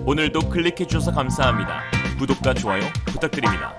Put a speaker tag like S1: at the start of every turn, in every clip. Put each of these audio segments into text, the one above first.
S1: 오늘도 클릭해주셔서 감사합니다. 구독과 좋아요 부탁드립니다.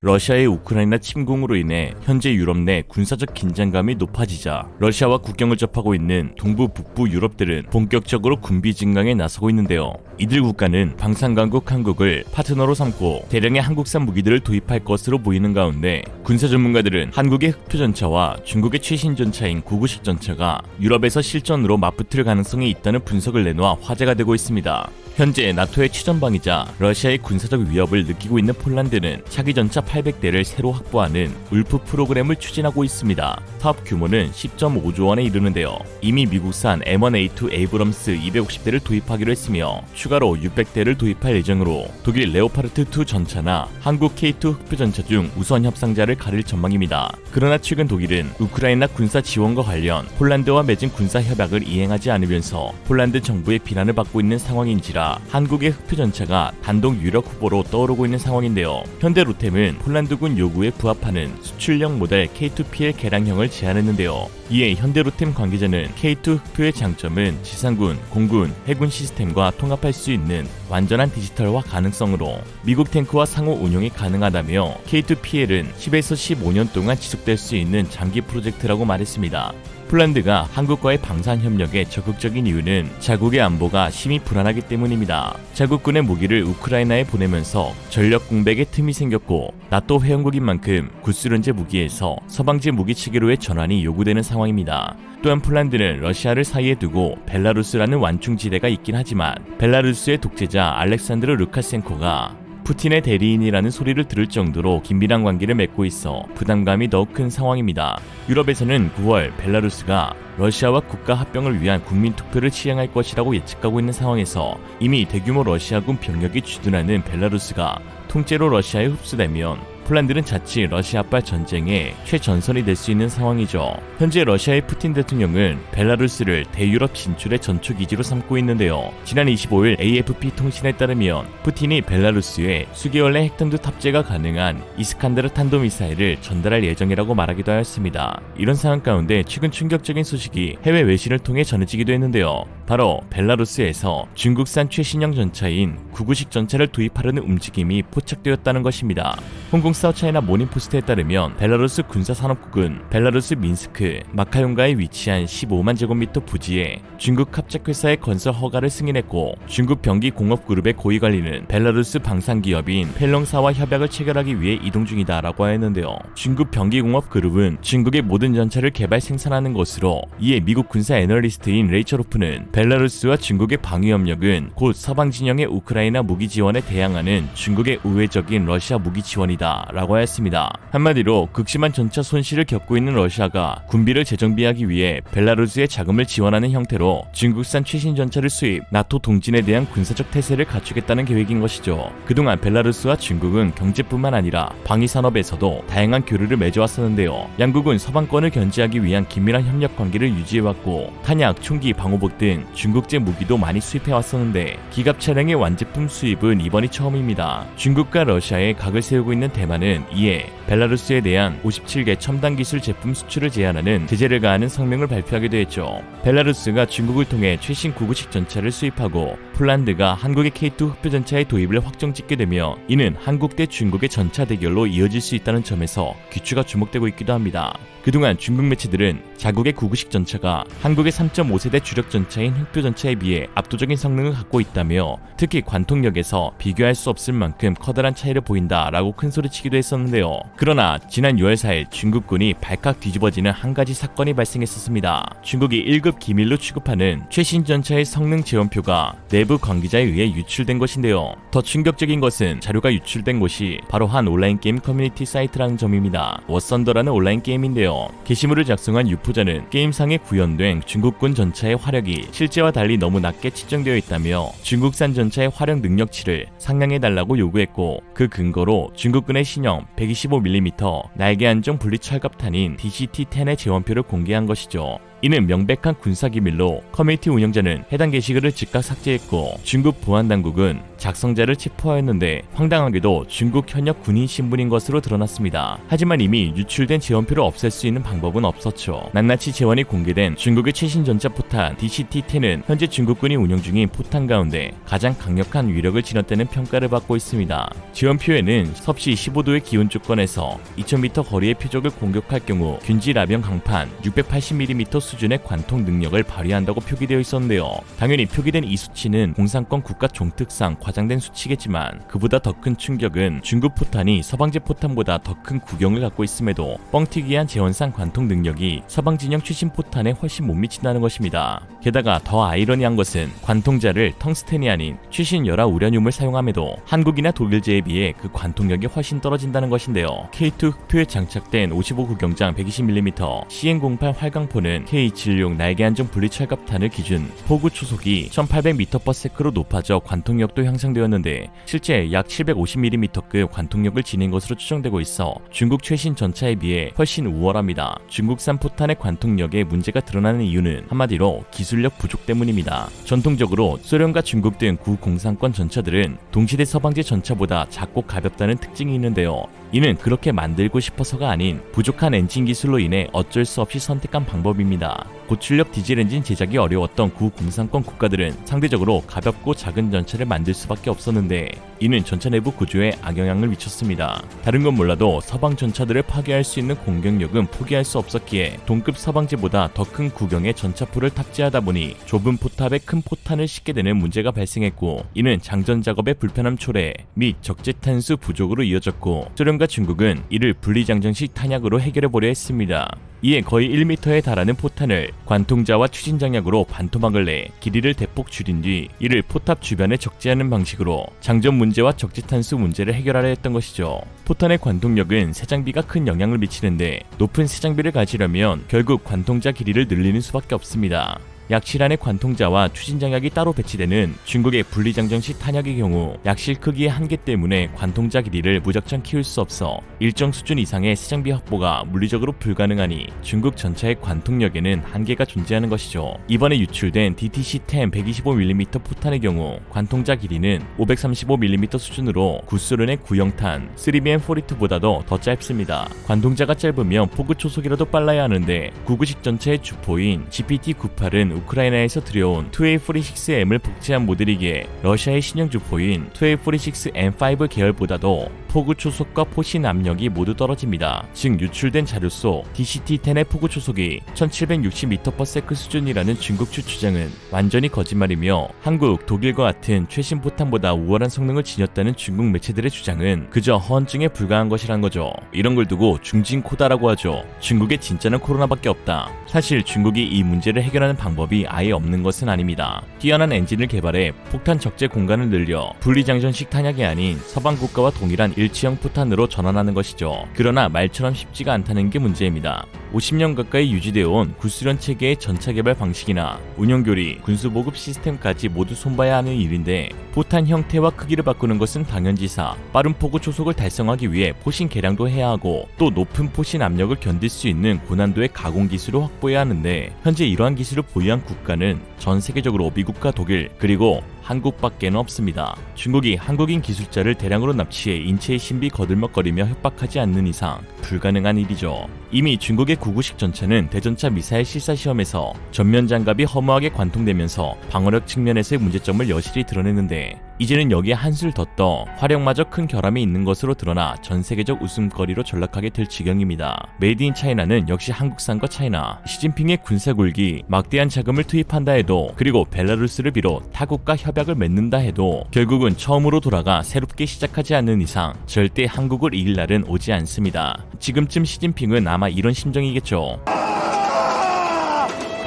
S1: 러시아의 우크라이나 침공으로 인해 현재 유럽 내 군사적 긴장감이 높아지자 러시아와 국경을 접하고 있는 동부 북부 유럽들은 본격적으로 군비 증강에 나서고 있는데요. 이들 국가는 방산강국 한국을 파트너로 삼고 대량의 한국산 무기들을 도입할 것으로 보이는 가운데 군사 전문가들은 한국의 흑표전차와 중국의 최신 전차인 구구식 전차가 유럽에서 실전으로 맞붙을 가능성이 있다는 분석을 내놓아 화제가 되고 있습니다. 현재 나토의 최전방이자 러시아의 군사적 위협을 느끼고 있는 폴란드는 차기 전차 800대를 새로 확보하는 울프 프로그램을 추진하고 있습니다. 사업 규모는 10.5조 원에 이르는데요. 이미 미국산 M1A2 에이브럼스 250대를 도입하기로 했으며 추가로 600대를 도입할 예정으로 독일 레오파르트2 전차나 한국 K2 흑표전차 중 우선 협상자를 가릴 전망입니다. 그러나 최근 독일은 우크라이나 군사 지원과 관련 폴란드와 맺은 군사 협약을 이행하지 않으면서 폴란드 정부의 비난을 받고 있는 상황인지라 한국의 흑표전차가 단독 유력 후보로 떠오르고 있는 상황인데요. 현대로템은 폴란드군 요구에 부합하는 수출형 모델 K2PL 개량형을 제안했는데요. 이에 현대로템 관계자는 K2 흑표의 장점은 지상군, 공군, 해군 시스템과 통합할 수 있는 완전한 디지털화 가능성으로 미국 탱크와 상호 운용이 가능하다며 K2PL은 10에서 15년 동안 지속될 수 있는 장기 프로젝트라고 말했습니다. 폴란드가 한국과의 방산 협력에 적극적인 이유는 자국의 안보가 심히 불안하기 때문입니다. 자국군의 무기를 우크라이나에 보내면서 전력 공백의 틈이 생겼고 나토 회원국인 만큼 구수련제 무기에서 서방제 무기 체계로의 전환이 요구되는 상황입니다. 또한 폴란드는 러시아를 사이에 두고 벨라루스라는 완충지대가 있긴 하지만 벨라루스의 독재자 알렉산드르 루카셴코가 푸틴의 대리인이라는 소리를 들을 정도로 긴밀한 관계를 맺고 있어 부담감이 더 큰 상황입니다. 유럽에서는 9월 벨라루스가 러시아와 국가 합병을 위한 국민투표를 시행할 것이라고 예측하고 있는 상황에서 이미 대규모 러시아군 병력이 주둔하는 벨라루스가 통째로 러시아에 흡수되면 폴란드는 자칫 러시아발 전쟁의 최전선이 될 수 있는 상황이죠. 현재 러시아의 푸틴 대통령은 벨라루스를 대유럽 진출의 전초기지로 삼고 있는데요. 지난 25일 AFP 통신에 따르면 푸틴이 벨라루스에 수개월 내 핵탄두 탑재가 가능한 이스칸데르 탄도미사일을 전달할 예정이라고 말하기도 하였습니다. 이런 상황 가운데 최근 충격적인 소식이 해외 외신을 통해 전해지기도 했는데요. 바로 벨라루스에서 중국산 최신형 전차인 구구식 전차를 도입하려는 움직임이 포착되었다는 것입니다. 홍콩 사우차이나 모닝포스트에 따르면 벨라루스 군사산업국은 벨라루스 민스크 마카용가에 위치한 15만 제곱미터 부지에 중국 합작회사의 건설 허가를 승인했고 중국 병기공업그룹의 고위관리는 벨라루스 방산기업인 펠롱사와 협약을 체결하기 위해 이동 중이다라고 하였는데요. 중국 병기공업그룹은 중국의 모든 전차를 개발 생산하는 것으로 이에 미국 군사 애널리스트인 레이첼 호프는 벨라루스와 중국의 방위협력은 곧 서방 진영의 우크라이나 무기 지원에 대항하는 중국의 우회적인 러시아 무기 지원이다 라고 하였습니다. 한마디로 극심한 전차 손실을 겪고 있는 러시아가 군비를 재정비하기 위해 벨라루스의 자금을 지원하는 형태로 중국산 최신 전차를 수입, 나토 동진에 대한 군사적 태세를 갖추겠다는 계획인 것이죠. 그동안 벨라루스와 중국은 경제뿐만 아니라 방위산업에서도 다양한 교류를 맺어왔었는데요. 양국은 서방권을 견제하기 위한 긴밀한 협력 관계를 유지해왔고 탄약, 총기, 방호복 등 중국제 무기도 많이 수입해왔었는데 기갑 차량의 완제품 수입은 이번이 처음입니다. 중국과 러시아에 각을 세우고 있는 대만은 이에 벨라루스에 대한 57개 첨단 기술 제품 수출을 제한하는 제재를 가하는 성명을 발표하기도 했죠. 벨라루스가 중국을 통해 최신 구구식 전차를 수입하고 폴란드가 한국의 K2 흑표전차의 도입을 확정짓게 되며 이는 한국 대 중국의 전차 대결로 이어질 수 있다는 점에서 귀추가 주목되고 있기도 합니다. 그동안 중국 매체들은 자국의 구구식 전차가 한국의 3.5세대 주력 전차인 흑표전차에 비해 압도적인 성능을 갖고 있다며 특히 관통력에서 비교할 수 없을 만큼 커다란 차이를 보인다라고 큰소리치기도 했었는데요. 그러나 지난 6월 4일 중국군이 발칵 뒤집어지는 한 가지 사건이 발생했었습니다. 중국이 1급 기밀로 취급하는 최신 전차의 성능 제원표가 내부 관계자에 의해 유출된 것인데요. 더 충격적인 것은 자료가 유출된 곳이 바로 한 온라인 게임 커뮤니티 사이트라는 점입니다. 워썬더라는 온라인 게임인데요. 게시물을 작성한 유포자는 게임상에 구현된 중국군 전차의 화력이 실제와 달리 너무 낮게 측정되어 있다며 중국산 전차의 화력 능력치를 상향해달라고 요구했고 그 근거로 중국군의 신형 125mm 날개 안정 분리 철갑탄인 DCT-10의 제원표를 공개한 것이죠. 이는 명백한 군사기밀로 커뮤니티 운영자는 해당 게시글을 즉각 삭제했고 중국 보안당국은 작성자를 체포하였는데 황당하게도 중국 현역 군인 신분인 것으로 드러났습니다. 하지만 이미 유출된 재원표를 없앨 수 있는 방법은 없었죠. 낱낱이 재원이 공개된 중국의 최신 전차포탄 DCT-10은 현재 중국군이 운영 중인 포탄 가운데 가장 강력한 위력을 지녔다는 평가를 받고 있습니다. 재원표에는 섭씨 15도의 기온 조건에서 2000m 거리의 표적을 공격할 경우 균지 라병 강판 680mm 수준의 관통 능력을 발휘한다고 표기되어 있었는데요. 당연히 표기된 이 수치는 공산권 국가 종특상 과장된 수치겠지만 그보다 더 큰 충격은 중국 포탄이 서방제 포탄보다 더 큰 구경을 갖고 있음에도 뻥튀기한 재원상 관통 능력이 서방 진영 최신 포탄에 훨씬 못 미친다는 것입니다. 게다가 더 아이러니한 것은 관통자를 텅스텐이 아닌 최신 열화 우라늄을 사용함에도 한국이나 독일제에 비해 그 관통력이 훨씬 떨어진다는 것인데요. K2 흑표에 장착된 55 구경장 120mm CN08 활강포는 K76 날개 안정 분리 철갑탄을 기준 포구 초속이 1800m/s로 높아져 관통력도 향상되었는데 실제 약 750mm급 관통력을 지닌 것으로 추정되고 있어 중국 최신 전차에 비해 훨씬 우월합니다. 중국산 포탄의 관통력에 문제가 드러나는 이유는 한마디로 기술력 부족 때문입니다. 전통적으로 소련과 중국 등 구공산권 전차들은 동시대 서방제 전차보다 작고 가볍다는 특징이 있는데요. 이는 그렇게 만들고 싶어서가 아닌 부족한 엔진 기술로 인해 어쩔 수 없이 선택한 방법입니다. 고출력 디젤 엔진 제작이 어려웠던 구공산권 국가들은 상대적으로 가볍고 작은 전차를 만들 수밖에 없었는데 이는 전차 내부 구조에 악영향을 미쳤습니다. 다른 건 몰라도 서방 전차들을 파괴할 수 있는 공격력은 포기할 수 없었기에 동급 서방제보다 더 큰 구경의 전차포를 탑재하다 보니 좁은 포탑에 큰 포탄을 싣게 되는 문제가 발생했고 이는 장전 작업의 불편함 초래 및 적재탄수 부족으로 이어졌고 소련과 중국은 이를 분리장전식 탄약으로 해결해보려 했습니다. 이에 거의 1m에 달하는 포탄을 관통자와 추진장약으로 반토막을 내 길이를 대폭 줄인 뒤 이를 포탑 주변에 적재하는 방식으로 장전 문제와 적재탄수 문제를 해결하려 했던 것이죠. 포탄의 관통력은 새 장비가 큰 영향을 미치는데 높은 새 장비를 가지려면 결국 관통자 길이를 늘리는 수밖에 없습니다. 약 7안의 관통자와 추진장약이 따로 배치되는 중국의 분리장전식 탄약의 경우 약실 크기의 한계 때문에 관통자 길이를 무작정 키울 수 없어 일정 수준 이상의 새 장비 확보가 물리적으로 불가능하니 중국 전차의 관통력에는 한계가 존재하는 것이죠. 이번에 유출된 DTC-10 125mm 포탄의 경우 관통자 길이는 535mm 수준으로 구소련의 구형탄 3BM42보다도 더 짧습니다. 관통자가 짧으면 포구 초속이라도 빨라야 하는데 구구식 전차의 주포인 GPT-98은 우크라이나에서 들여온 2A46M을 복제한 모델이기에 러시아의 신형 주포인 2A46M5 계열보다도 포구 초속과 포신 압력이 모두 떨어집니다. 즉 유출된 자료 속 DCT-10의 포구 초속이 1760m/s 수준이라는 중국 측 주장은 완전히 거짓말이며 한국, 독일과 같은 최신 포탄보다 우월한 성능을 지녔다는 중국 매체들의 주장은 그저 허언증에 불과한 것이란 거죠. 이런 걸 두고 중진코다라고 하죠. 중국의 진짜는 코로나밖에 없다. 사실 중국이 이 문제를 해결하는 방법이 아예 없는 것은 아닙니다. 뛰어난 엔진을 개발해 폭탄 적재 공간을 늘려 분리장전식 탄약이 아닌 서방 국가와 동일한 일치형 포탄으로 전환하는 것이죠. 그러나 말처럼 쉽지가 않다는 게 문제입니다. 50년 가까이 유지되어 온 구소련 체계의 전차 개발 방식이나 운용교리, 군수보급 시스템까지 모두 손봐야 하는 일인데 포탄 형태와 크기를 바꾸는 것은 당연지사 빠른 포구 초속을 달성하기 위해 포신 개량도 해야 하고 또 높은 포신 압력을 견딜 수 있는 고난도의 가공 기술을 확보해야 하는데 현재 이러한 기술을 보유한 국가는 전 세계적으로 미국과 독일 그리고 한국밖에는 없습니다. 중국이 한국인 기술자를 대량으로 납치해 인체의 신비 거들먹거리며 협박하지 않는 이상 불가능한 일이죠. 이미 중국의 구구식 전차는 대전차 미사일 실사시험에서 전면 장갑이 허무하게 관통되면서 방어력 측면에서의 문제점을 여실히 드러냈는데 이제는 여기에 한술 더 떠 화력마저 큰 결함이 있는 것으로 드러나 전 세계적 웃음거리로 전락하게 될 지경입니다. 메이드 인 차이나는 역시 한국산과 차이나 시진핑의 군사 굴기 막대한 자금을 투입한다 해도 그리고 벨라루스를 비롯 타국과 협약을 맺는다 해도 결국은 처음으로 돌아가 새롭게 시작하지 않는 이상 절대 한국을 이길 날은 오지 않습니다. 지금쯤 시진핑은 아마 이런 심정이겠죠.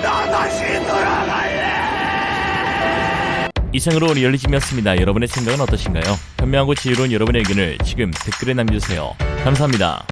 S1: 나 다시 돌아갈래. 이상으로 리얼리즘이었습니다. 여러분의 생각은 어떠신가요? 현명하고 지혜로운 여러분의 의견을 지금 댓글에 남겨주세요. 감사합니다.